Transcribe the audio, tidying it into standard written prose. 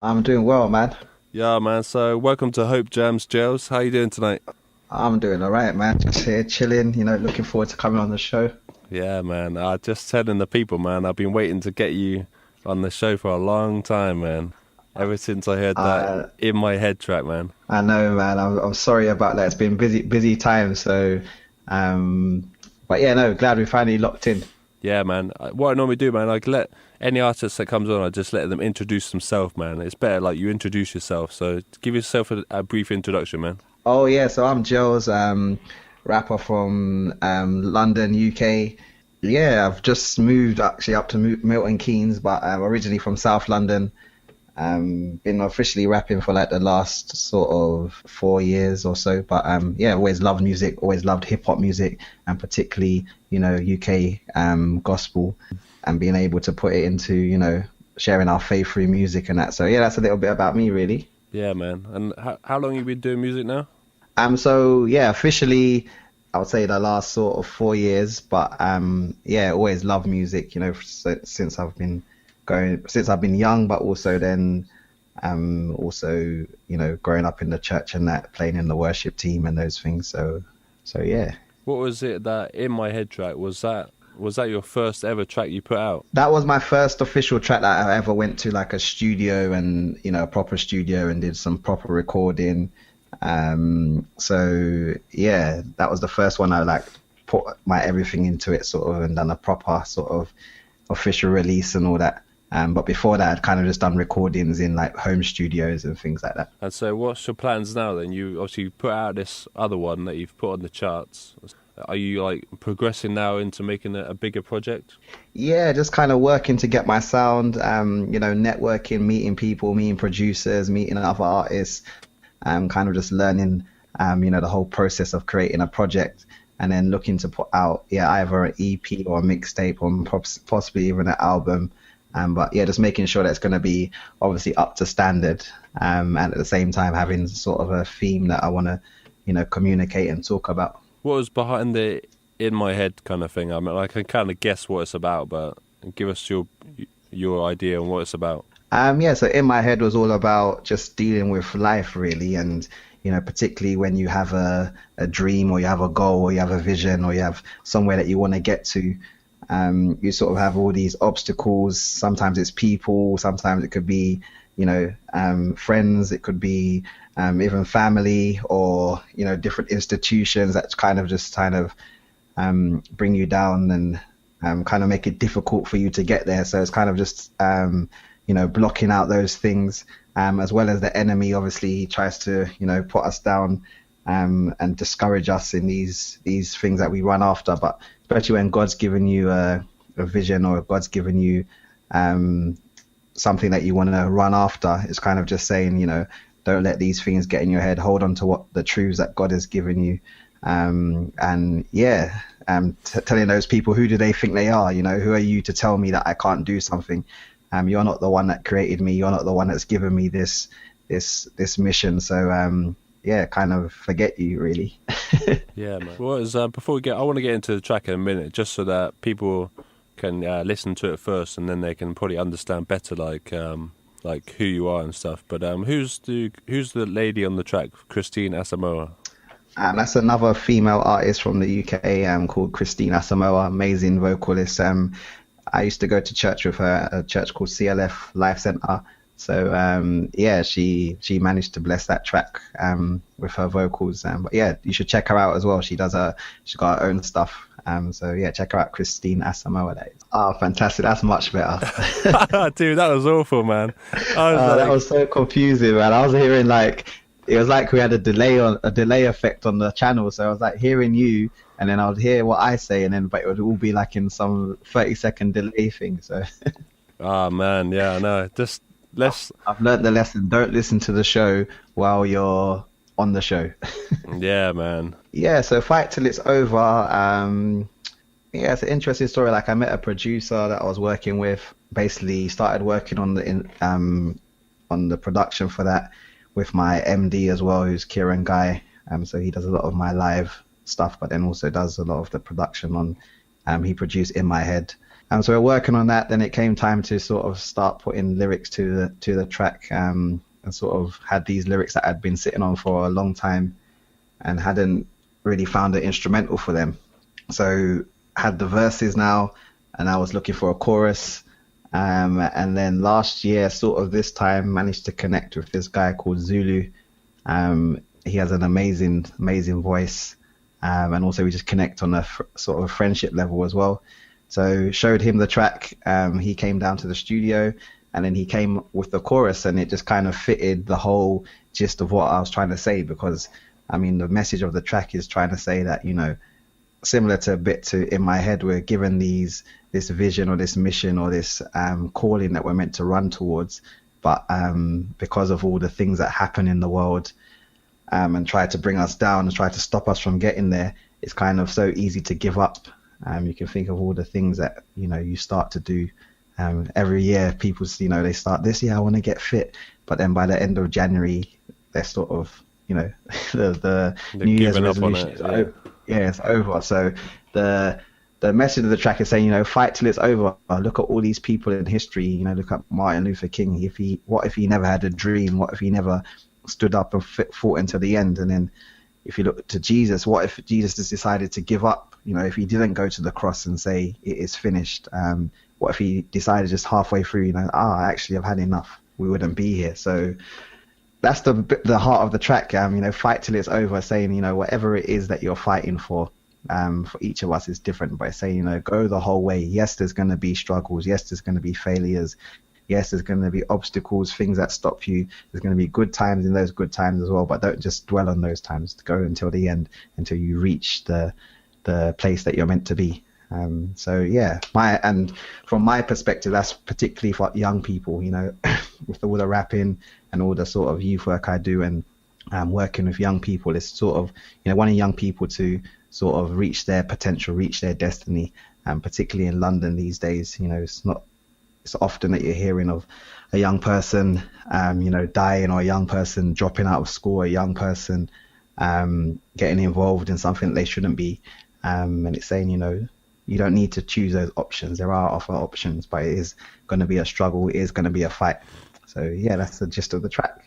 I'm doing well, man. Yeah, man. So, welcome to HopeJamz, Jelz. How you doing tonight? I'm doing all right, man. Just here chilling, looking forward to coming on the show. Yeah, man. I just telling the people, man. I've been waiting to get you on the show for a long time, man. Ever since I heard that Uh, in my head track, man. I know, man. I'm sorry about that. It's been busy time. Um, but yeah, no, glad we finally locked in. Yeah, man. What I normally do, man, like let any artist that comes on, I just let them introduce themselves, man. It's better like you introduce yourself. So give yourself a brief introduction, man. Oh yeah, so I'm Jelz, rapper from London, UK. Yeah, I've just moved actually up to Milton Keynes, but I'm originally from South London. Been officially rapping for like the last sort of 4 years or so, but yeah, always loved music, always loved hip hop music, and particularly UK gospel, and being able to put it into sharing our faith through music and that. So yeah, that's a little bit about me really. Yeah, man. And how long you been doing music now? So yeah, officially, I would say the last sort of 4 years, but yeah, always loved music, since I've been young, but also then, also, growing up in the church and that, playing in the worship team and those things. So yeah, What was it that in my head track was that your first ever track you put out? that was my first official track that I ever went to like a studio and, a proper studio and did some proper recording. So yeah, that was the first one I like put my everything into it sort of and done a proper sort of official release and all that. But before that, I'd kind of just done recordings in like home studios and things like that. And so, what's your plans now then? You obviously put out this other one that you've put on the charts. Are you like progressing now into making a bigger project? Yeah, just kind of working to get my sound, networking, meeting people, meeting producers, meeting other artists, kind of just learning, the whole process of creating a project and then looking to put out, yeah, either an EP or a mixtape or possibly even an album. But yeah, just making sure that it's going to be obviously up to standard, and at the same time having sort of a theme that I want to, communicate and talk about. What was behind the in my head kind of thing? I mean, I can kind of guess what it's about, but give us your idea on what it's about. Yeah, so in my head was all about just dealing with life really, and particularly when you have a dream or you have a goal or you have a vision or you have somewhere that you want to get to. You sort of have all these obstacles. Sometimes it's people, sometimes it could be, friends, it could be even family or, different institutions that bring you down and kind of make it difficult for you to get there. So it's kind of just, blocking out those things, as well as the enemy obviously tries to, put us down and discourage us in these things that we run after. But especially when God's given you a vision or God's given you something that you want to run after, it's kind of just saying, don't let these things get in your head. Hold on to what the truths that God has given you. And yeah, telling those people, who do they think they are? Who are you to tell me that I can't do something? You're not the one that created me. You're not the one that's given me this mission. So yeah, kind of forget you really. Yeah, man. Well, before I want to get into the track in a minute, just so that people can listen to it first, and then they can probably understand better, like who you are and stuff. But who's the lady on the track? Christine Asamoah. That's another female artist from the UK, called Christine Asamoah, amazing vocalist. I used to go to church with her at a church called CLF Life Center. So yeah, she managed to bless that track with her vocals. But yeah, you should check her out as well. She's got her own stuff. So yeah, check her out, Christine Asamoah. That is. Oh, fantastic! That's much better. Dude, that was awful, man. I was That like, was so confusing, man. I was hearing like it was like we had a delay effect on the channel. So I was like hearing you, and then I would hear what I say, and then but it would all be like in some 30-second delay thing. So oh man, yeah, I know. Just let's, I've learned the lesson. Don't listen to the show while you're on the show. yeah, man. Yeah, so Fight Till It's Over. Yeah, it's an interesting story. Like I met a producer that I was working with. Basically, started working on the production for that with my MD as well, who's Kieran Guy. So he does a lot of my live stuff, but then also does a lot of the production on. He produced In My Head. So we're working on that. Then it came time to sort of start putting lyrics to the track, and sort of had these lyrics that I'd been sitting on for a long time and hadn't really found an instrumental for them. So had the verses now, and I was looking for a chorus. And then last year, sort of this time, managed to connect with this guy called Zulu. He has an amazing voice, and also we just connect on a sort of friendship level as well. So showed him the track. He came down to the studio, and then he came with the chorus, and it just kind of fitted the whole gist of what I was trying to say. Because I mean, the message of the track is trying to say that, you know, similar to a bit to In My Head, we're given this vision or this mission or this calling that we're meant to run towards, but because of all the things that happen in the world, and try to bring us down and try to stop us from getting there, it's kind of so easy to give up. You can think of all the things that, you know, you start to do. Every year, people, you know, they start this year, I want to get fit, but then by the end of January, they're sort of, you know, the New Year's resolution is over. Yeah, it's over. So the message of the track is saying, you know, fight till it's over. Look at all these people in history. You know, look at Martin Luther King. What if he never had a dream? What if he never stood up and fought until the end? And then if you look to Jesus, what if Jesus just decided to give up? You know, if he didn't go to the cross and say it is finished, what if he decided just halfway through, you know, actually I've had enough, we wouldn't be here. So that's the heart of the track. You know, fight till it's over, saying, you know, whatever it is that you're fighting for each of us is different, but saying, you know, go the whole way. Yes, there's going to be struggles. Yes, there's going to be failures. Yes, there's going to be obstacles, things that stop you. There's going to be good times in those good times as well, but don't just dwell on those times. Go until the end, until you reach the place that you're meant to be. So yeah, and from my perspective, that's particularly for young people, you know, with all the rapping and all the sort of youth work I do, and working with young people, it's sort of, you know, wanting young people to sort of reach their potential, reach their destiny, and particularly in London these days, you know, it's often that you're hearing of a young person, you know, dying, or a young person dropping out of school, a young person getting involved in something that they shouldn't be. And it's saying, you know, you don't need to choose those options. There are other options, but it is going to be a struggle. It is going to be a fight. So yeah, that's the gist of the track.